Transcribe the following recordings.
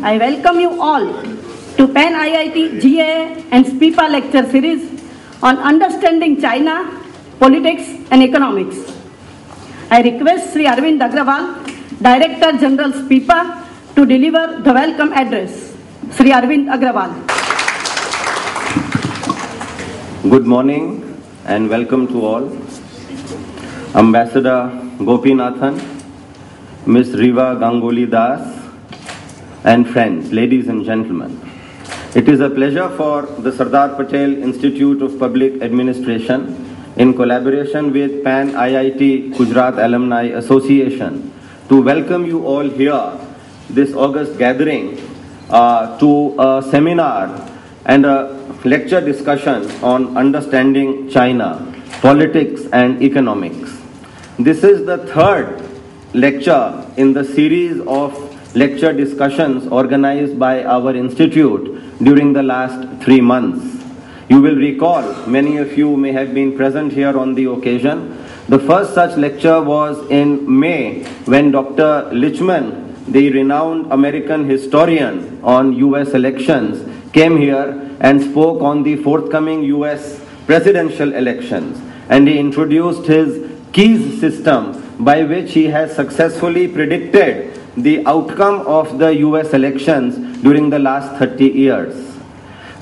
I welcome you all to Pan IIT GA and SPIPA lecture series on understanding China, politics and economics. I request Sri Arvind Agrawal, Director General SPIPA, to deliver the welcome address. Sri Arvind Agrawal. Good morning and welcome to all. Ambassador Gopinathan, Ms. Riva Ganguly Das, and friends, ladies and gentlemen. It is a pleasure for the Sardar Patel Institute of Public Administration in collaboration with Pan IIT Gujarat Alumni Association to welcome you all here this August gathering to a seminar and a lecture discussion on understanding China, politics and economics. This is the third lecture in the series of lecture discussions organized by our institute during the last 3 months. You will recall, many of you may have been present here on the occasion. The first such lecture was in May when Dr. Lichman, the renowned American historian on US elections, came here and spoke on the forthcoming US presidential elections. And he introduced his KEYS system by which he has successfully predicted the outcome of the US elections during the last 30 years.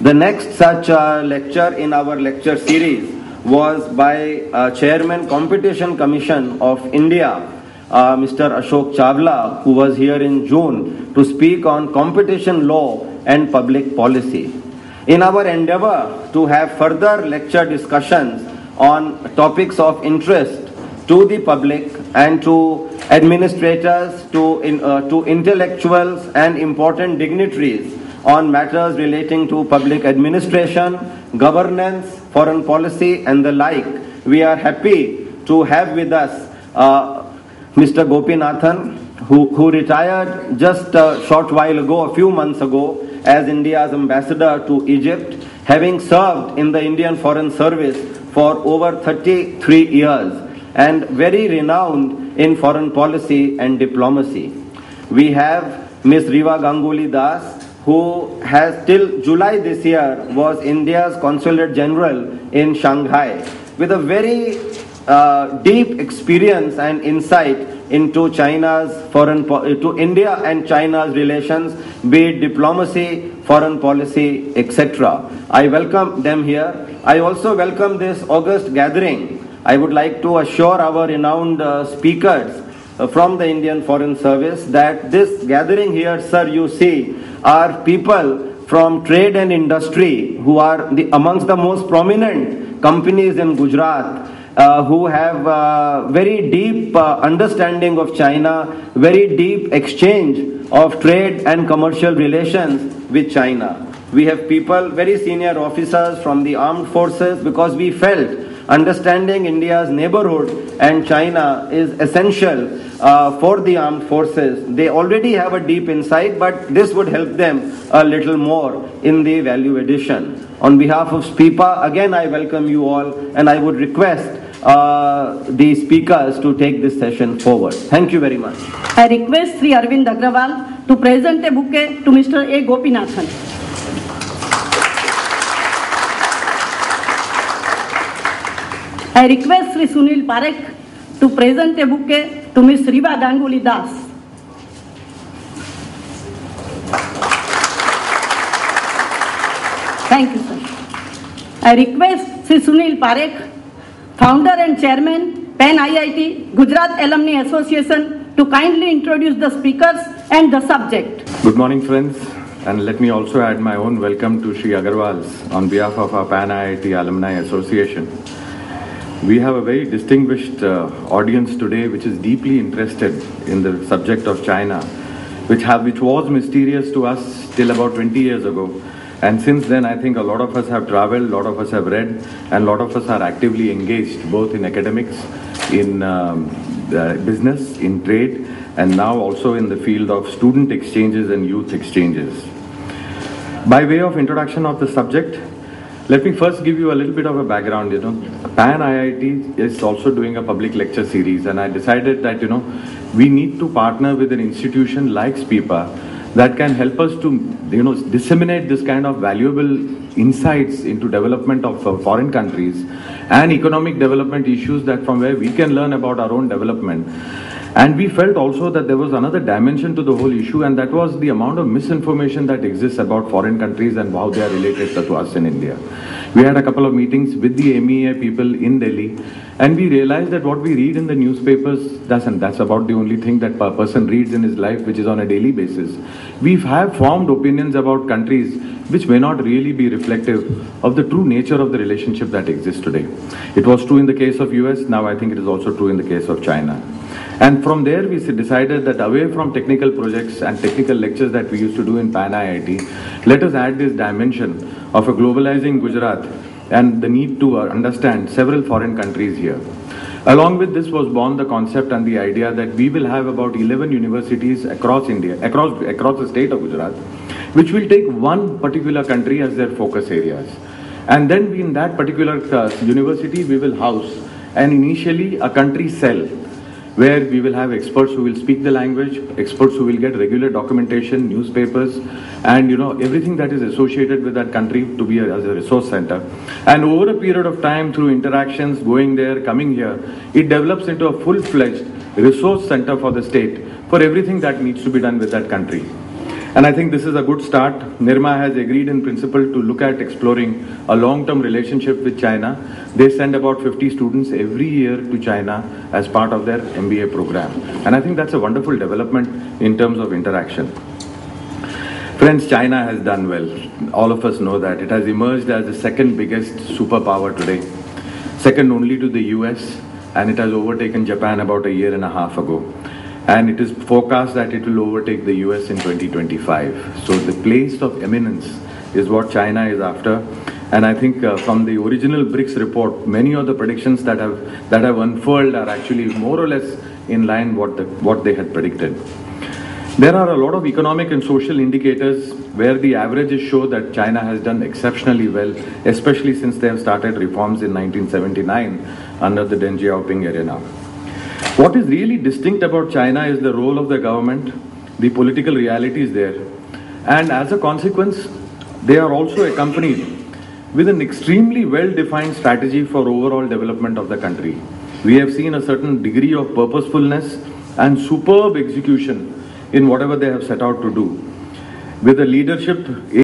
The next such lecture in our lecture series was by Chairman Competition Commission of India, Mr. Ashok Chawla, who was here in June to speak on competition law and public policy. In our endeavor to have further lecture discussions on topics of interest to the public and to administrators, to intellectuals and important dignitaries on matters relating to public administration, governance, foreign policy and the like, we are happy to have with us Mr. Gopinathan, who retired just a short while ago, a few months ago, as India's ambassador to Egypt, having served in the Indian Foreign Service for over 33 years and very renowned in foreign policy and diplomacy. We have Ms. Riva Ganguly Das, who has till July this year was India's Consulate General in Shanghai, with a very deep experience and insight into China's to India and China's relations, be it diplomacy, foreign policy, etc. I welcome them here. I also welcome this August gathering. I would like to assure our renowned speakers from the Indian Foreign Service that this gathering here, sir, you see, are people from trade and industry who are amongst the most prominent companies in Gujarat, who have very deep understanding of China, very deep exchange of trade and commercial relations with China. We have people, very senior officers from the armed forces, because we felt understanding India's neighborhood and China is essential for the armed forces. They already have a deep insight, but this would help them a little more in the value addition. On behalf of SPIPA, again I welcome you all and I would request the speakers to take this session forward. Thank you very much. I request Sri Arvind Agrawal to present a bouquet to Mr. A. Gopinathan. I request Sri Sunil Parekh to present a bouquet to Ms. Riva Ganguly Das. Thank you, sir. I request Sri Sunil Parekh, founder and chairman, Pan IIT Gujarat Alumni Association, to kindly introduce the speakers and the subject. Good morning, friends, and let me also add my own welcome to Sri Agarwal's on behalf of our Pan IIT Alumni Association. We have a very distinguished audience today which is deeply interested in the subject of China, which was mysterious to us till about 20 years ago. And since then, I think a lot of us have traveled, a lot of us have read, and a lot of us are actively engaged both in academics, in business, in trade, and now also in the field of student exchanges and youth exchanges. By way of introduction of the subject, let me first give you a little bit of a background. Pan IIT is also doing a public lecture series, and I decided that we need to partner with an institution like SPIPA that can help us to, disseminate this kind of valuable insights into development of foreign countries and economic development issues, that from where we can learn about our own development. And we felt also that there was another dimension to the whole issue, and that was the amount of misinformation that exists about foreign countries and how they are related to us in India. We had a couple of meetings with the MEA people in Delhi, and we realized that what we read in the newspapers, that's about the only thing that a person reads in his life, which is on a daily basis. We have formed opinions about countries which may not really be reflective of the true nature of the relationship that exists today. It was true in the case of US, now I think it is also true in the case of China. And from there we decided that away from technical projects and technical lectures that we used to do in PAN IIT, let us add this dimension of a globalizing Gujarat and the need to understand several foreign countries here. Along with this was born the concept and the idea that we will have about 11 universities across India, across the state of Gujarat, which will take one particular country as their focus areas. And then in that particular university we will house initially a country cell, where we will have experts who will speak the language, experts who will get regular documentation, newspapers, and everything that is associated with that country to be as a resource center. And over a period of time, through interactions, going there, coming here, it develops into a full-fledged resource center for the state for everything that needs to be done with that country. And I think this is a good start. Nirma has agreed in principle to look at exploring a long-term relationship with China. They send about 50 students every year to China as part of their MBA program. And I think that's a wonderful development in terms of interaction. Friends, China has done well. All of us know that. It has emerged as the second biggest superpower today, second only to the US, and it has overtaken Japan about a year and a half ago. And it is forecast that it will overtake the US in 2025. So the place of eminence is what China is after. And I think from the original BRICS report, many of the predictions that have unfurled are actually more or less in line what they had predicted. There are a lot of economic and social indicators where the averages show that China has done exceptionally well, especially since they have started reforms in 1979 under the Deng Xiaoping era. What is really distinct about China is the role of the government, the political realities there, and as a consequence, they are also accompanied with an extremely well-defined strategy for overall development of the country. We have seen a certain degree of purposefulness and superb execution in whatever they have set out to do, with the leadership